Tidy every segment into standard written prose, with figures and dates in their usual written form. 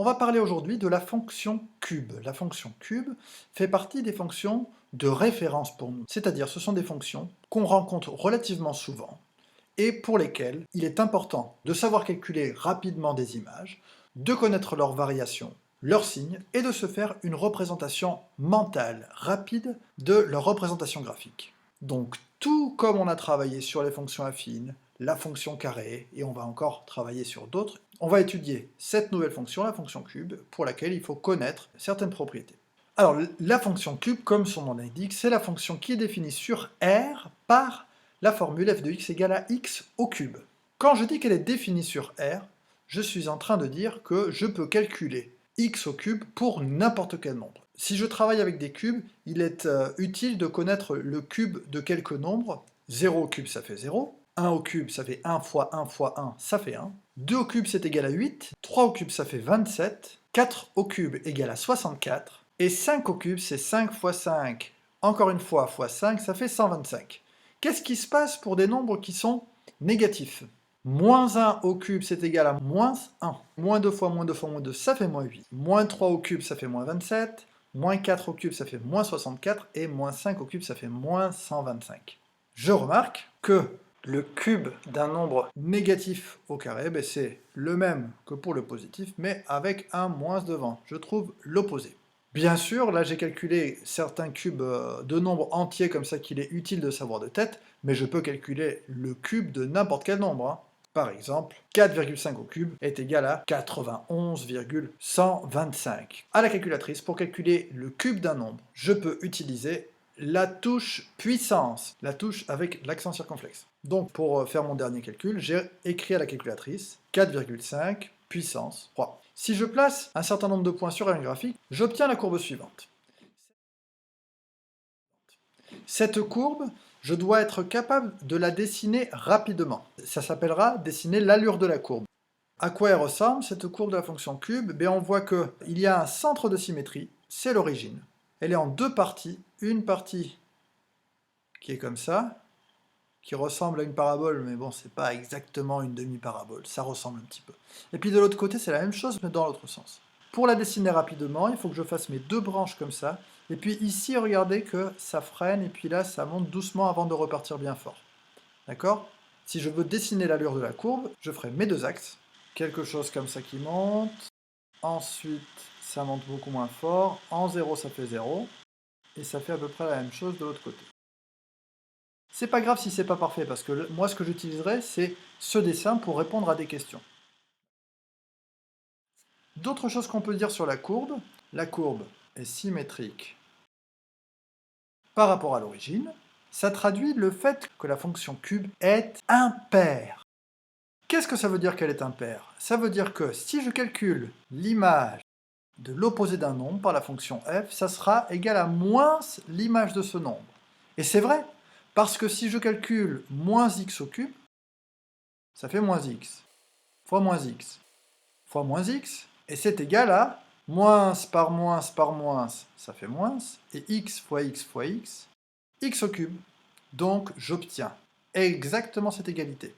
On va parler aujourd'hui de la fonction cube. La fonction cube fait partie des fonctions de référence pour nous. C'est-à-dire, ce sont des fonctions qu'on rencontre relativement souvent et pour lesquelles il est important de savoir calculer rapidement des images, de connaître leurs variations, leurs signes, et de se faire une représentation mentale rapide de leur représentation graphique. Donc, tout comme on a travaillé sur les fonctions affines, la fonction carré, et on va encore travailler sur d'autres, on va étudier cette nouvelle fonction, la fonction cube, pour laquelle il faut connaître certaines propriétés. Alors, la fonction cube, comme son nom l'indique, c'est la fonction qui est définie sur R par la formule f de x égale à x au cube. Quand je dis qu'elle est définie sur R, je suis en train de dire que je peux calculer x au cube pour n'importe quel nombre. Si je travaille avec des cubes, il est utile de connaître le cube de quelques nombres. 0 au cube, ça fait 0. 1 au cube, ça fait 1 fois 1 fois 1, ça fait 1. 2 au cube, c'est égal à 8. 3 au cube, ça fait 27. 4 au cube égale à 64. Et 5 au cube, c'est 5 fois 5. Encore une fois, fois 5, ça fait 125. Qu'est-ce qui se passe pour des nombres qui sont négatifs? Moins 1 au cube, c'est égal à moins 1. Moins 2 fois moins 2 fois moins 2, ça fait moins 8. Moins 3 au cube, ça fait moins 27. Moins 4 au cube, ça fait moins 64. Et moins 5 au cube, ça fait moins 125. Je remarque que le cube d'un nombre négatif au carré, c'est le même que pour le positif, mais avec un moins devant. Je trouve l'opposé. Bien sûr, là j'ai calculé certains cubes de nombres entiers comme ça qu'il est utile de savoir de tête, mais je peux calculer le cube de n'importe quel nombre. Par exemple, 4,5 au cube est égal à 91,125. À la calculatrice, pour calculer le cube d'un nombre, je peux utiliser la touche puissance, la touche avec l'accent circonflexe. Donc pour faire mon dernier calcul, j'ai écrit à la calculatrice 4,5 puissance 3. Si je place un certain nombre de points sur un graphique, j'obtiens la courbe suivante. Cette courbe, je dois être capable de la dessiner rapidement. Ça s'appellera dessiner l'allure de la courbe. À quoi elle ressemble, cette courbe de la fonction cube? On voit qu'il y a un centre de symétrie, c'est l'origine. Elle est en deux parties. Une partie qui est comme ça, qui ressemble à une parabole, mais bon, c'est pas exactement une demi-parabole, ça ressemble un petit peu. Et puis de l'autre côté, c'est la même chose, mais dans l'autre sens. Pour la dessiner rapidement, il faut que je fasse mes deux branches comme ça, et puis ici, regardez que ça freine, et puis là, ça monte doucement avant de repartir bien fort. D'accord? Si je veux dessiner l'allure de la courbe, je ferai mes deux axes, quelque chose comme ça qui monte, ensuite, ça monte beaucoup moins fort, en 0, ça fait 0, et ça fait à peu près la même chose de l'autre côté. C'est pas grave si c'est pas parfait, parce que moi ce que j'utiliserai, c'est ce dessin pour répondre à des questions. D'autres choses qu'on peut dire sur la courbe est symétrique par rapport à l'origine. Ça traduit le fait que la fonction cube est impaire. Qu'est-ce que ça veut dire qu'elle est impaire? Ça veut dire que si je calcule l'image de l'opposé d'un nombre par la fonction f, ça sera égal à moins l'image de ce nombre. Et c'est vrai, parce que si je calcule moins x au cube, ça fait moins x, fois moins x, fois moins x, et c'est égal à moins par moins par moins, ça fait moins, et x fois x fois x, x au cube. Donc j'obtiens exactement cette égalité.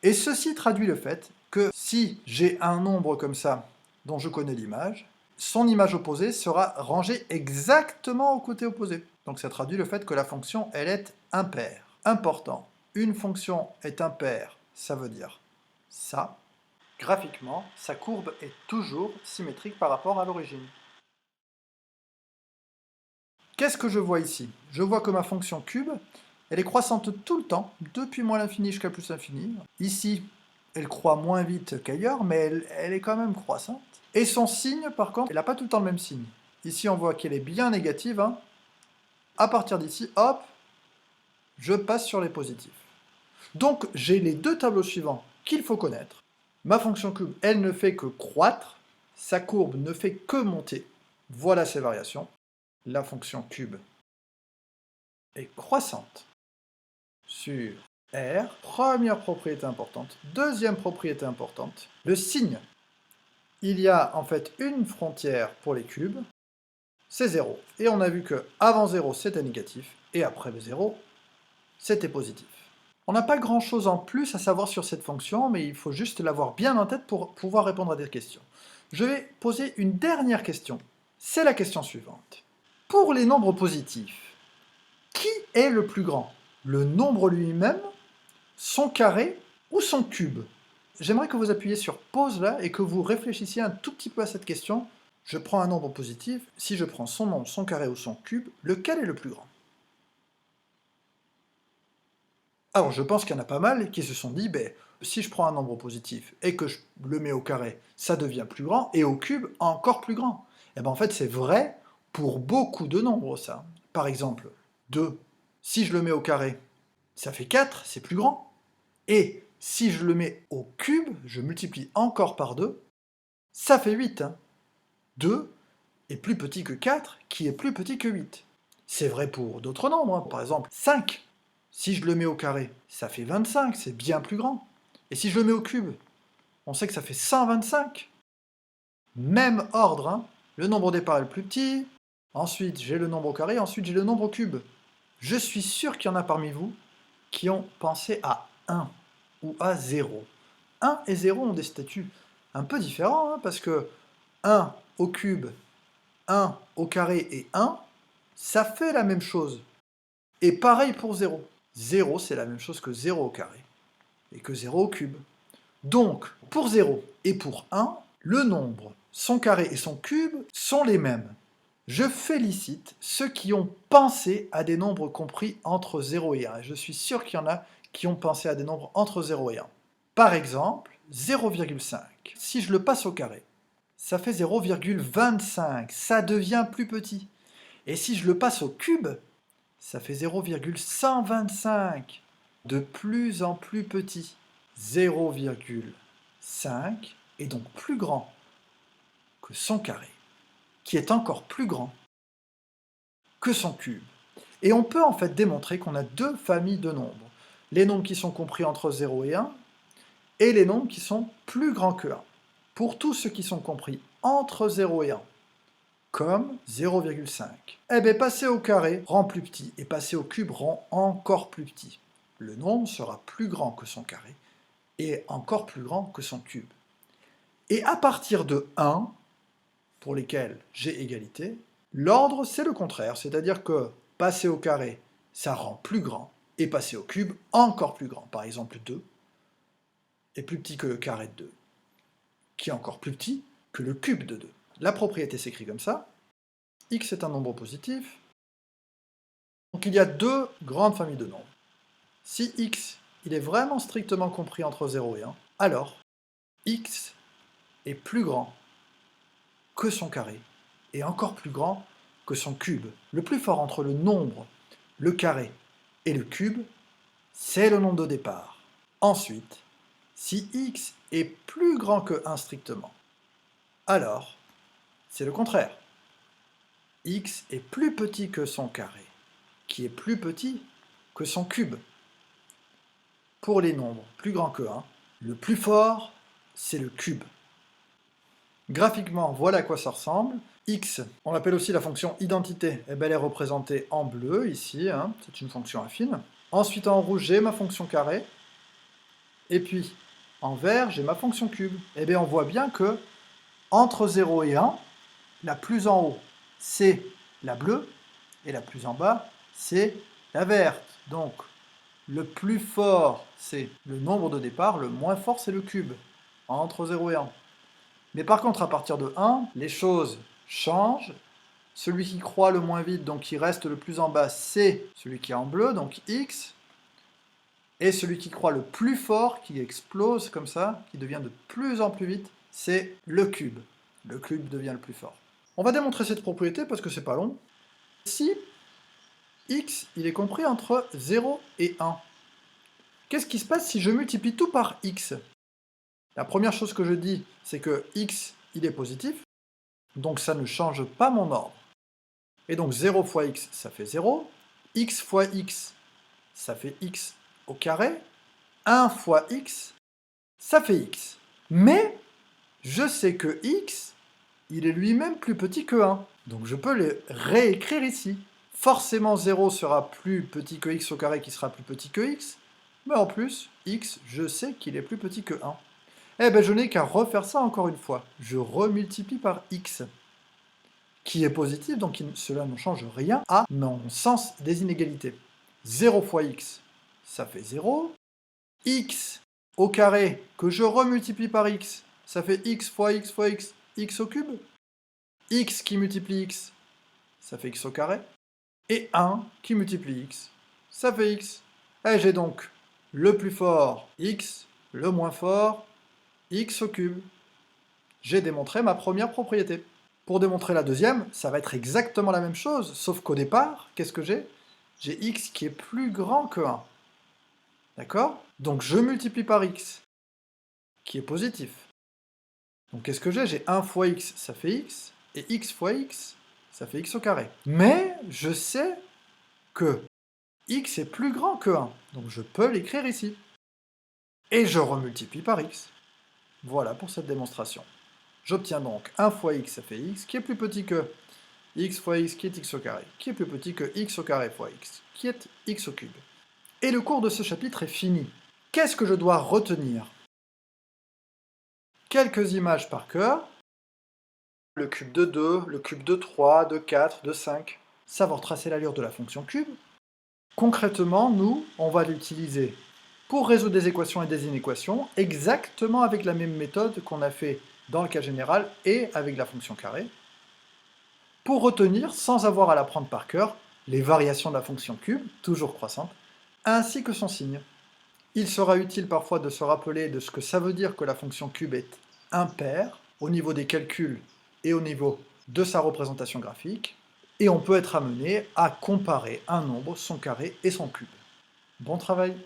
Et ceci traduit le fait que si j'ai un nombre comme ça, dont je connais l'image, son image opposée sera rangée exactement au côté opposé. Donc ça traduit le fait que la fonction, elle est impaire. Important, une fonction est impaire, ça veut dire ça. Graphiquement, sa courbe est toujours symétrique par rapport à l'origine. Qu'est-ce que je vois ici? Je vois que ma fonction cube, elle est croissante tout le temps, depuis moins l'infini jusqu'à plus l'infini. Ici, elle croît moins vite qu'ailleurs, mais elle est quand même croissante. Et son signe, par contre, elle n'a pas tout le temps le même signe. Ici, on voit qu'elle est bien négative. À partir d'ici, hop, je passe sur les positifs. Donc, j'ai les deux tableaux suivants qu'il faut connaître. Ma fonction cube, elle ne fait que croître. Sa courbe ne fait que monter. Voilà ses variations. La fonction cube est croissante sur R. Première propriété importante. Deuxième propriété importante, le signe. Il y a en fait une frontière pour les cubes, c'est 0. Et on a vu que avant 0, c'était négatif, et après le 0, c'était positif. On n'a pas grand-chose en plus à savoir sur cette fonction, mais il faut juste l'avoir bien en tête pour pouvoir répondre à des questions. Je vais poser une dernière question. C'est la question suivante. Pour les nombres positifs, qui est le plus grand? Le nombre lui-même, son carré ou son cube? J'aimerais que vous appuyiez sur pause là et que vous réfléchissiez un tout petit peu à cette question. Je prends un nombre positif, si je prends son nombre, son carré ou son cube, lequel est le plus grand? Alors je pense qu'il y en a pas mal qui se sont dit, si je prends un nombre positif et que je le mets au carré, ça devient plus grand, et au cube, encore plus grand. Et bien en fait c'est vrai pour beaucoup de nombres ça. Par exemple, 2, si je le mets au carré, ça fait 4, c'est plus grand. Et si je le mets au cube, je multiplie encore par 2, ça fait 8. 2 est plus petit que 4, qui est plus petit que 8. C'est vrai pour d'autres nombres, par exemple 5. Si je le mets au carré, ça fait 25, c'est bien plus grand. Et si je le mets au cube, on sait que ça fait 125. Même ordre, le nombre au départ est le plus petit, ensuite j'ai le nombre au carré, ensuite j'ai le nombre au cube. Je suis sûr qu'il y en a parmi vous qui ont pensé à 1 ou à 0. 1 et 0 ont des statuts un peu différents, parce que 1 au cube, 1 au carré et 1, ça fait la même chose. Et pareil pour 0. 0, c'est la même chose que 0 au carré, et que 0 au cube. Donc, pour 0 et pour 1, le nombre, son carré et son cube sont les mêmes. Je félicite ceux qui ont pensé à des nombres compris entre 0 et 1. Et je suis sûr qu'il y en a qui ont pensé à des nombres entre 0 et 1. Par exemple, 0,5. Si je le passe au carré, ça fait 0,25. Ça devient plus petit. Et si je le passe au cube, ça fait 0,125. De plus en plus petit. 0,5 est donc plus grand que son carré, qui est encore plus grand que son cube. Et on peut en fait démontrer qu'on a deux familles de nombres. Les nombres qui sont compris entre 0 et 1, et les nombres qui sont plus grands que 1. Pour tous ceux qui sont compris entre 0 et 1, comme 0,5, eh bien passer au carré rend plus petit, et passer au cube rend encore plus petit. Le nombre sera plus grand que son carré, et encore plus grand que son cube. Et à partir de 1, pour lesquels j'ai égalité, l'ordre c'est le contraire, c'est-à-dire que passer au carré, ça rend plus grand, et passer au cube, encore plus grand. Par exemple 2 est plus petit que le carré de 2, qui est encore plus petit que le cube de 2. La propriété s'écrit comme ça, x est un nombre positif, donc il y a deux grandes familles de nombres. Si x il est vraiment strictement compris entre 0 et 1, alors x est plus grand que son carré, et encore plus grand que son cube. Le plus fort entre le nombre, le carré et le cube, c'est le nombre de départ. Ensuite, si x est plus grand que 1 strictement, alors c'est le contraire. X est plus petit que son carré, qui est plus petit que son cube. Pour les nombres plus grands que 1, le plus fort, c'est le cube. Graphiquement, voilà à quoi ça ressemble. X, on l'appelle aussi la fonction identité, elle est représentée en bleu ici, c'est une fonction affine. Ensuite en rouge, j'ai ma fonction carré. Et puis en vert, j'ai ma fonction cube. On voit bien que entre 0 et 1, la plus en haut, c'est la bleue, et la plus en bas, c'est la verte. Donc, le plus fort, c'est le nombre de départ, le moins fort, c'est le cube, entre 0 et 1. Mais par contre, à partir de 1, les choses changent. Celui qui croît le moins vite, donc qui reste le plus en bas, c'est celui qui est en bleu, donc x. Et celui qui croît le plus fort, qui explose comme ça, qui devient de plus en plus vite, c'est le cube. Le cube devient le plus fort. On va démontrer cette propriété parce que c'est pas long. Si x il est compris entre 0 et 1, qu'est-ce qui se passe si je multiplie tout par x? La première chose que je dis, c'est que x il est positif, donc ça ne change pas mon ordre. Et donc 0 fois x, ça fait 0, x fois x, ça fait x au carré, 1 fois x, ça fait x. Mais je sais que x, il est lui-même plus petit que 1. Donc je peux le réécrire ici. Forcément 0 sera plus petit que x au carré qui sera plus petit que x, mais en plus, x, je sais qu'il est plus petit que 1. Eh ben je n'ai qu'à refaire ça encore une fois. Je remultiplie par x, qui est positif, donc cela ne change rien à mon sens des inégalités. 0 fois x, ça fait 0. X au carré, que je remultiplie par x, ça fait x fois x fois x, x au cube. X qui multiplie x, ça fait x au carré. Et 1 qui multiplie x, ça fait x. Et j'ai donc le plus fort x, le moins fort x au cube. J'ai démontré ma première propriété. Pour démontrer la deuxième, ça va être exactement la même chose, sauf qu'au départ, qu'est-ce que j'ai? J'ai x qui est plus grand que 1. D'accord? Donc je multiplie par x, qui est positif. Donc qu'est-ce que j'ai? J'ai 1 fois x, ça fait x, et x fois x, ça fait x au carré. Mais je sais que x est plus grand que 1, donc je peux l'écrire ici. Et je remultiplie par x. Voilà pour cette démonstration. J'obtiens donc 1 fois x, ça fait x, qui est plus petit que x fois x, qui est x au carré, qui est plus petit que x au carré fois x, qui est x au cube. Et le cours de ce chapitre est fini. Qu'est-ce que je dois retenir? Quelques images par cœur. Le cube de 2, le cube de 3, de 4, de 5. Savoir tracer l'allure de la fonction cube. Concrètement, nous, on va l'utiliser pour résoudre des équations et des inéquations, exactement avec la même méthode qu'on a fait dans le cas général et avec la fonction carré, pour retenir, sans avoir à l'apprendre par cœur, les variations de la fonction cube, toujours croissante, ainsi que son signe. Il sera utile parfois de se rappeler de ce que ça veut dire que la fonction cube est impaire, au niveau des calculs et au niveau de sa représentation graphique, et on peut être amené à comparer un nombre, son carré et son cube. Bon travail!